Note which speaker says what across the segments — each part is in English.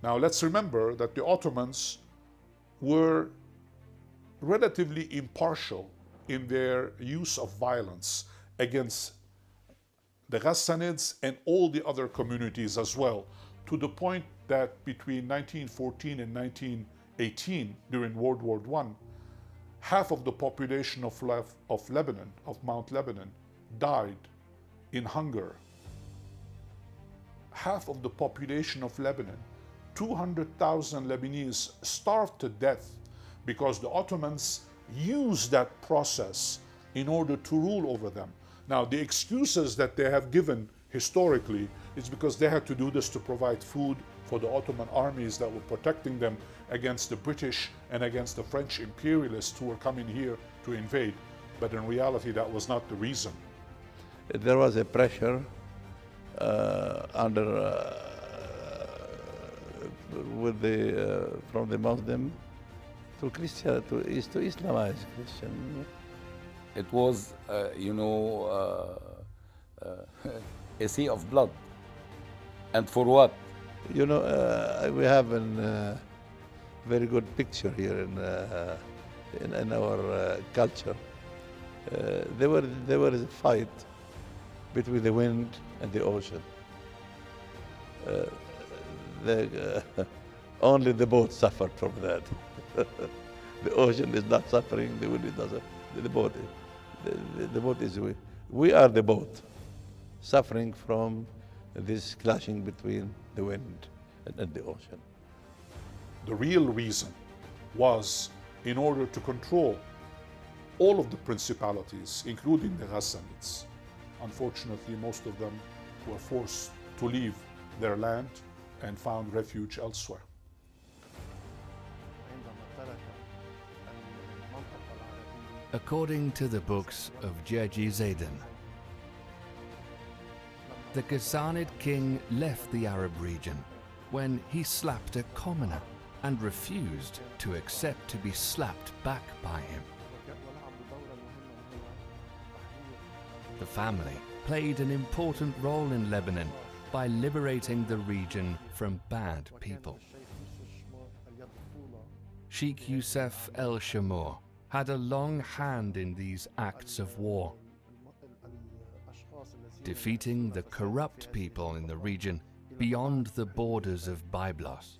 Speaker 1: Now let's remember that the Ottomans were relatively impartial in their use of violence against the Ghassanids and all the other communities as well, to the point that between 1914 and 1918, during World War I, half of the population of Lebanon, of Mount Lebanon, died in hunger. Half of the population of Lebanon, 200,000 Lebanese, starved to death because the Ottomans used that process in order to rule over them. Now, the excuses that they have given historically is because they had to do this to provide food for the Ottoman armies that were protecting them against the British and against the French imperialists who were coming here to invade. But in reality, that was not the reason.
Speaker 2: There was a pressure from the Muslim to Christian, to Islamize Christian.
Speaker 3: It was, a sea of blood. And for what?
Speaker 2: You know, we have a very good picture here in our culture. There was a fight between the wind and the ocean. Only the boat suffered from that. The ocean is not suffering, the wind is not suffering. The boat is we are the boat, suffering from this clashing between the wind and the ocean.
Speaker 1: The real reason was in order to control all of the principalities, including the Ghassanids. Unfortunately, most of them were forced to leave their land and found refuge elsewhere.
Speaker 4: According to the books of Jeji Zayden, the Ghassanid king left the Arab region when he slapped a commoner and refused to accept to be slapped back by him. The family played an important role in Lebanon by liberating the region from bad people. Sheikh Youssef El Chemor had a long hand in these acts of war, defeating the corrupt people in the region beyond the borders of Byblos.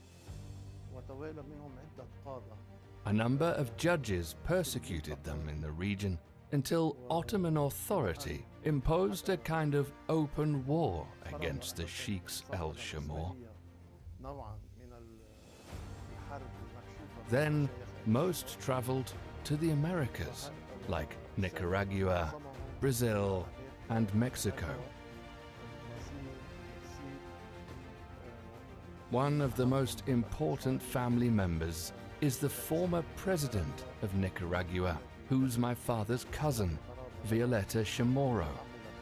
Speaker 4: A number of judges persecuted them in the region until Ottoman authority imposed a kind of open war against the Sheikhs El Chemor. Then most traveled to the Americas, like Nicaragua, Brazil, and Mexico. One of the most important family members is the former president of Nicaragua, who's my father's cousin, Violeta Chamorro,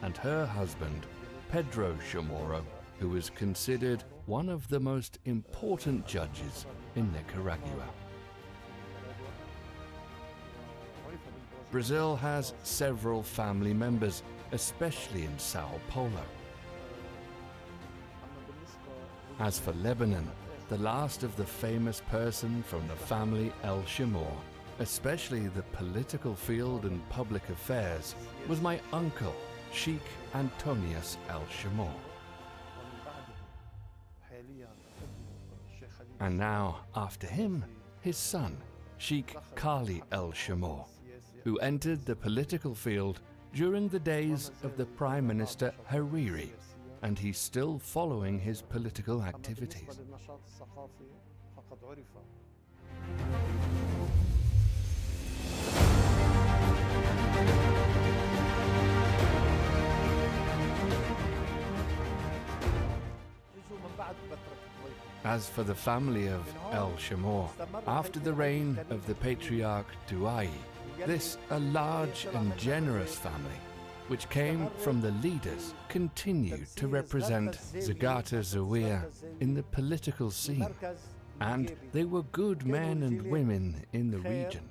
Speaker 4: and her husband, Pedro Chamorro, who is considered one of the most important judges in Nicaragua. Brazil has several family members, especially in Sao Paulo. As for Lebanon, the last of the famous person from the family El Chemor, especially the political field and public affairs, was my uncle, Sheikh Antonius El Chemor. And now, after him, his son, Sheikh Kali El Chemor, who entered the political field during the days of the Prime Minister Hariri, and he's still following his political activities. As for the family of El Chemor, after the reign of the Patriarch Douai, this a large and generous family, which came from the leaders, continued to represent Zagata Zawiya in the political scene. And they were good men and women in the region,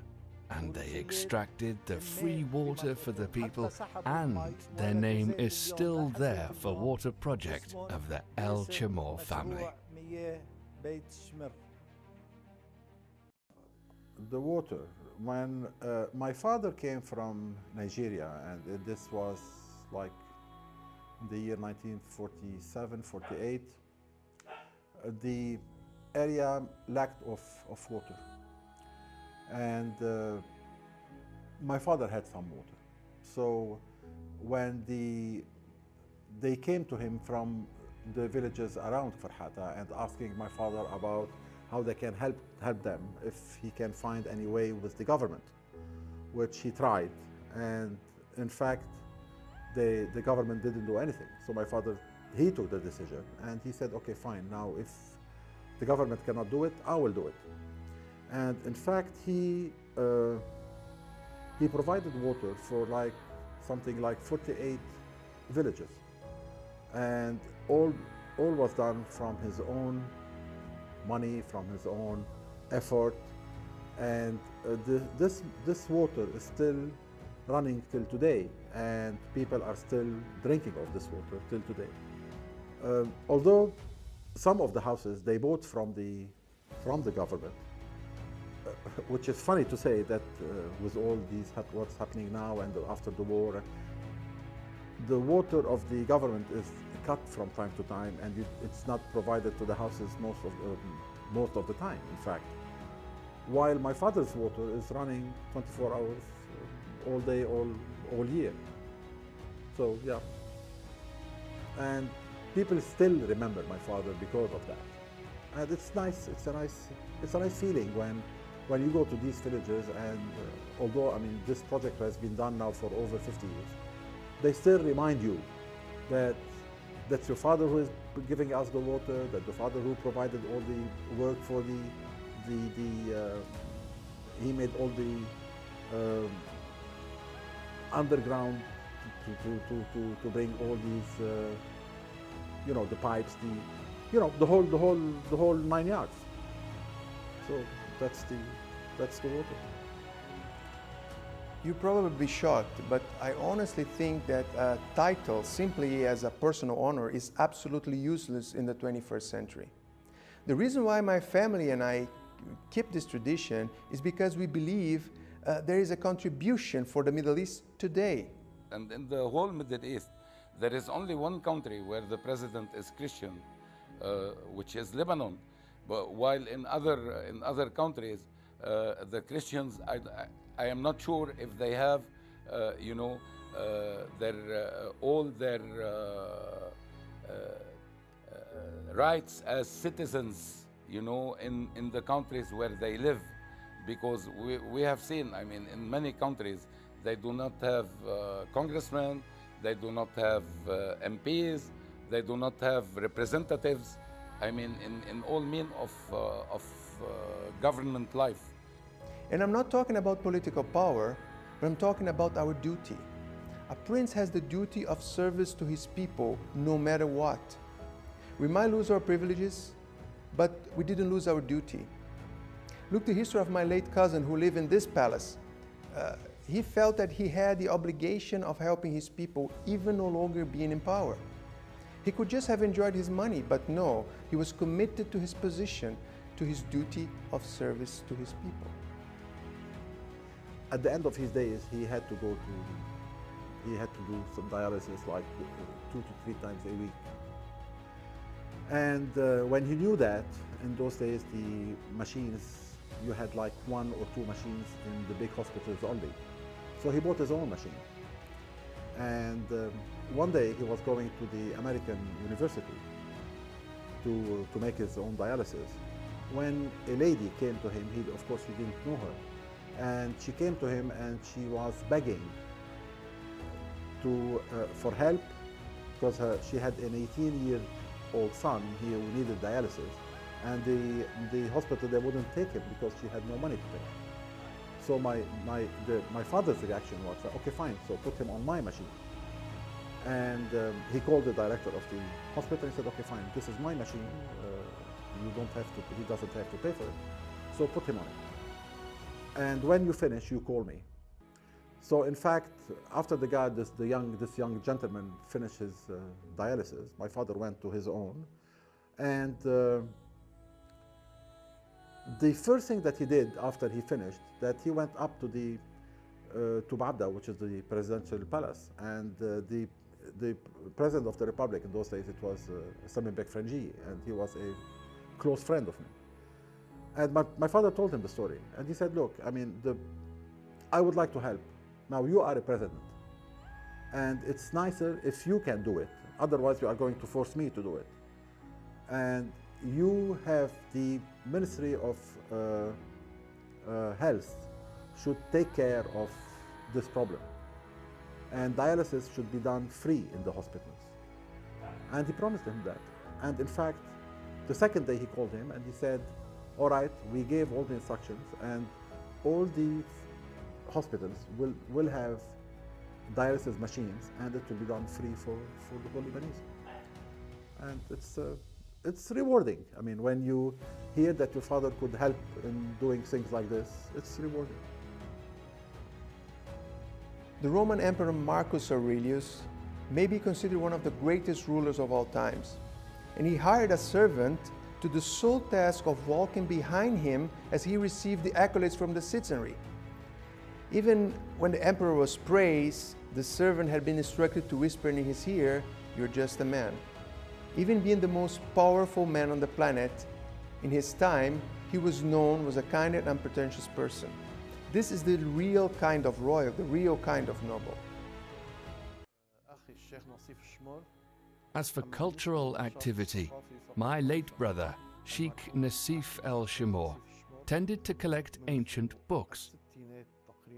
Speaker 4: and they extracted the free water for the people, and their name is still there for water project of the El Chemor family.
Speaker 5: بيت شمر.
Speaker 6: The water, when my father came from Nigeria, and this was like in the year 1947, 48, the area lacked of water. And my father had some water. So when they came to him from the villages around Farhata and asking my father about how they can help them, if he can find any way with the government, which he tried. And in fact, the government didn't do anything. So my father, he took the decision and he said, okay, fine, now if the government cannot do it, I will do it. And in fact, he provided water for like something like 48 villages. And all was done from his own money, from his own effort. And this water is still running till today, and people are still drinking of this water till today. Although some of the houses they bought from the government, which is funny to say that with all these what's happening now and after the war, the water of the government is cut from time to time, and it's not provided to the houses most of the time, in fact. While my father's water is running 24 hours, all day, all year. So yeah, and people still remember my father because of that, and it's nice. It's a nice feeling when you go to these villages, and although I mean this project has been done now for over 50 years, they still remind you that that's your father who is giving us the water, that the father who provided all the work for he made all the underground to bring all these you know, the pipes, the whole 9 yards. So that's the water.
Speaker 7: You'll probably be shocked, but I honestly think that a title simply as a personal honor is absolutely useless in the 21st century. The reason why my family and I keep this tradition is because we believe there is a contribution for the Middle East today.
Speaker 3: And in the whole Middle East, there is only one country where the president is Christian, which is Lebanon. But while in other countries, the Christians, I am not sure if they have, you know, all their rights as citizens, you know, in the countries where they live, because we have seen, I mean, in many countries, they do not have congressmen, they do not have MPs, they do not have representatives, I mean, in all means of government life.
Speaker 7: And I'm not talking about political power, but I'm talking about our duty. A prince has the duty of service to his people no matter what. We might lose our privileges, but we didn't lose our duty. Look the history of my late cousin who lived in this palace. He felt that he had the obligation of helping his people, even no longer being in power. He could just have enjoyed his money, but no, he was committed to his position, to his duty of service to his people.
Speaker 6: At the end of his days, he had to do some dialysis like 2 to 3 times a week. And when he knew that, in those days, the machines, you had like 1 or 2 machines in the big hospitals only. So he bought his own machine. And one day he was going to the American university to make his own dialysis. When a lady came to him, of course he didn't know her. And she came to him and she was begging for help because she had an 18-year-old son who needed dialysis, and the hospital, they wouldn't take him because she had no money to pay. So my father's reaction was, okay, fine, so put him on my machine. And he called the director of the hospital and said, okay, fine, this is my machine. He doesn't have to pay for it. So put him on it. And when you finish, you call me. So in fact, after this young gentleman finished his dialysis, my father went to his own, and The first thing that he did after he finished, that he went up to the to Baghdad, which is the presidential palace, and the president of the republic in those days, it was Sami Bek Frangi, and he was a close friend of me. And my father told him the story, and he said, look, I mean, I would like to help. Now you are a president, and it's nicer if you can do it. Otherwise, you are going to force me to do it. And you have the Ministry of Health should take care of this problem. And dialysis should be done free in the hospitals. And he promised him that. And in fact, the second day he called him and he said, all right, we gave all the instructions and all the hospitals will have dialysis machines and it will be done free for the whole Lebanese. And it's rewarding. I mean, when you hear that your father could help in doing things like this, it's rewarding.
Speaker 7: The Roman Emperor Marcus Aurelius may be considered one of the greatest rulers of all times, and he hired a servant to the sole task of walking behind him as he received the accolades from the citizenry. Even when the emperor was praised, the servant had been instructed to whisper in his ear, "You're just a man." Even being the most powerful man on the planet, in his time, he was known as a kind and unpretentious person. This is the real kind of royal, the real kind of noble.
Speaker 4: As for cultural activity, my late brother, Sheikh Nassif El Chemor, tended to collect ancient books,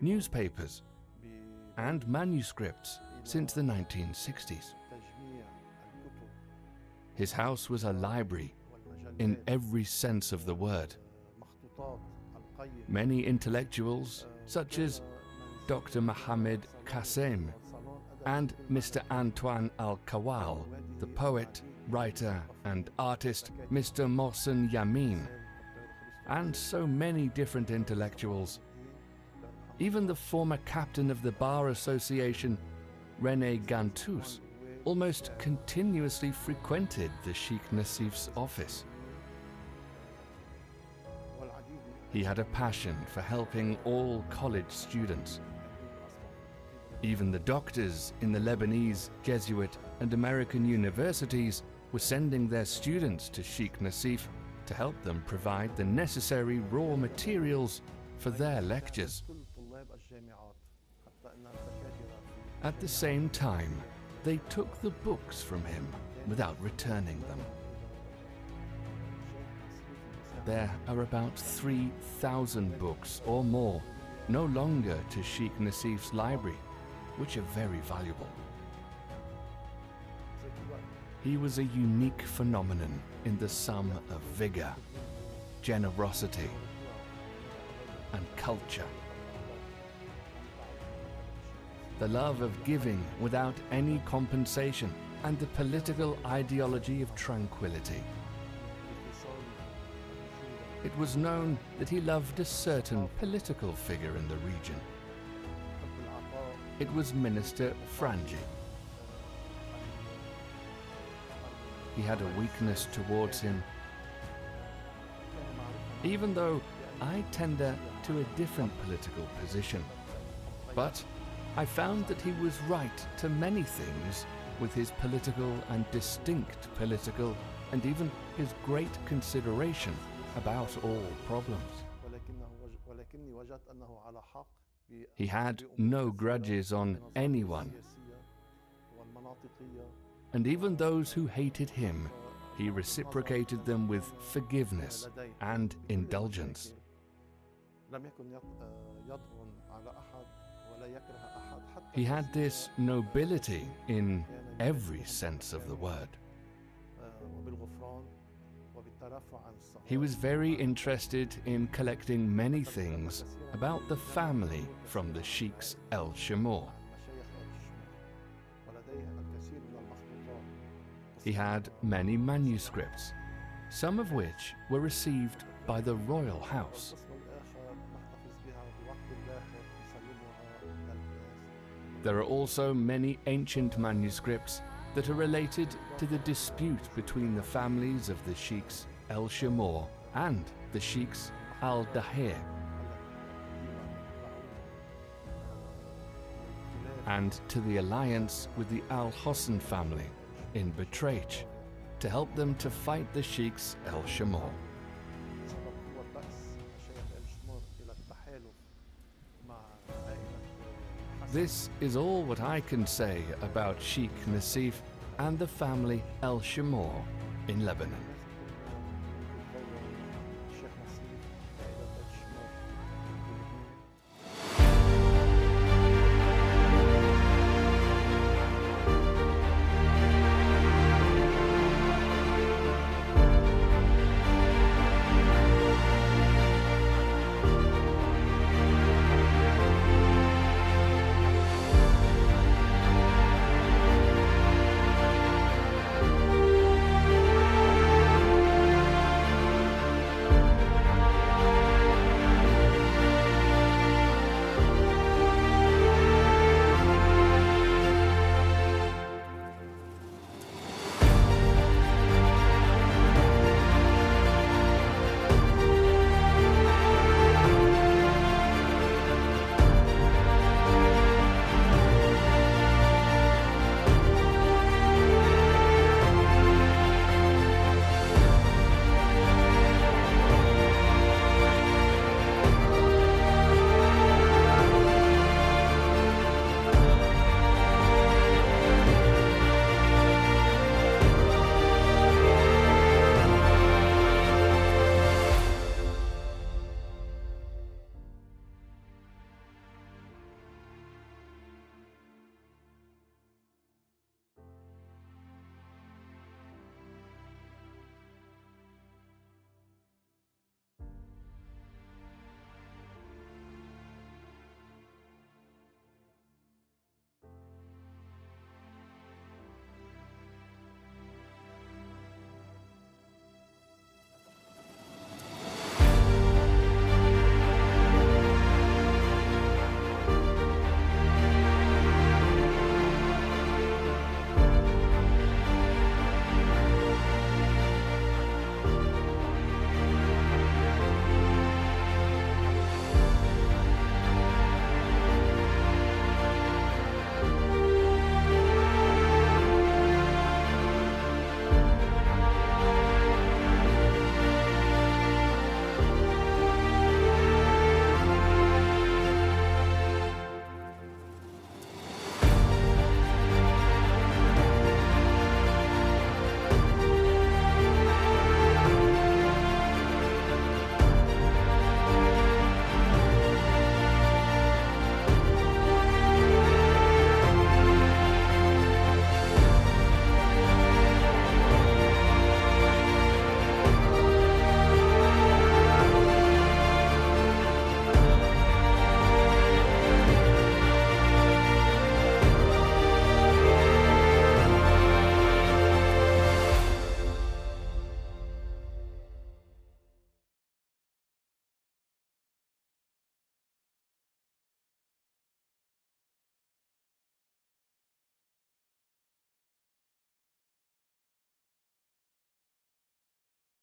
Speaker 4: newspapers, and manuscripts since the 1960s. His house was a library in every sense of the word. Many intellectuals, such as Dr. Mohammed Qasim and Mr. Antoine Al-Kawal, the poet, writer, and artist Mr. Mohsen Yamin, and so many different intellectuals. Even the former captain of the Bar Association, René Gantous, almost continuously frequented the Sheikh Nassif's office. He had a passion for helping all college students. Even the doctors in the Lebanese, Jesuit, and American universities were sending their students to Sheikh Nassif to help them provide the necessary raw materials for their lectures. At the same time, they took the books from him without returning them. There are about 3,000 books or more, no longer to Sheikh Nassif's library, which are very valuable. He was a unique phenomenon in the sum of vigor, generosity, and culture. The love of giving without any compensation, and the political ideology of tranquility. It was known that he loved a certain political figure in the region. It was Minister Frangi. He had a weakness towards him. Even though I tender to a different political position. But I found that he was right to many things with his political and distinct political, and even his great consideration about all problems. He had no grudges on anyone, and even those who hated him, he reciprocated them with forgiveness and indulgence. He had this nobility in every sense of the word. He was very interested in collecting many things about the family from the Sheikhs El Chemor. He had many manuscripts, some of which were received by the Royal House. There are also many ancient manuscripts that are related to the dispute between the families of the Sheikhs El Chemor and the Sheikhs al-Dahir, and to the alliance with the al-Hosn family in Betrach to help them to fight the Sheikhs el-Chemor. This is all what I can say about Sheikh Nassif and the family el-Chemor in Lebanon.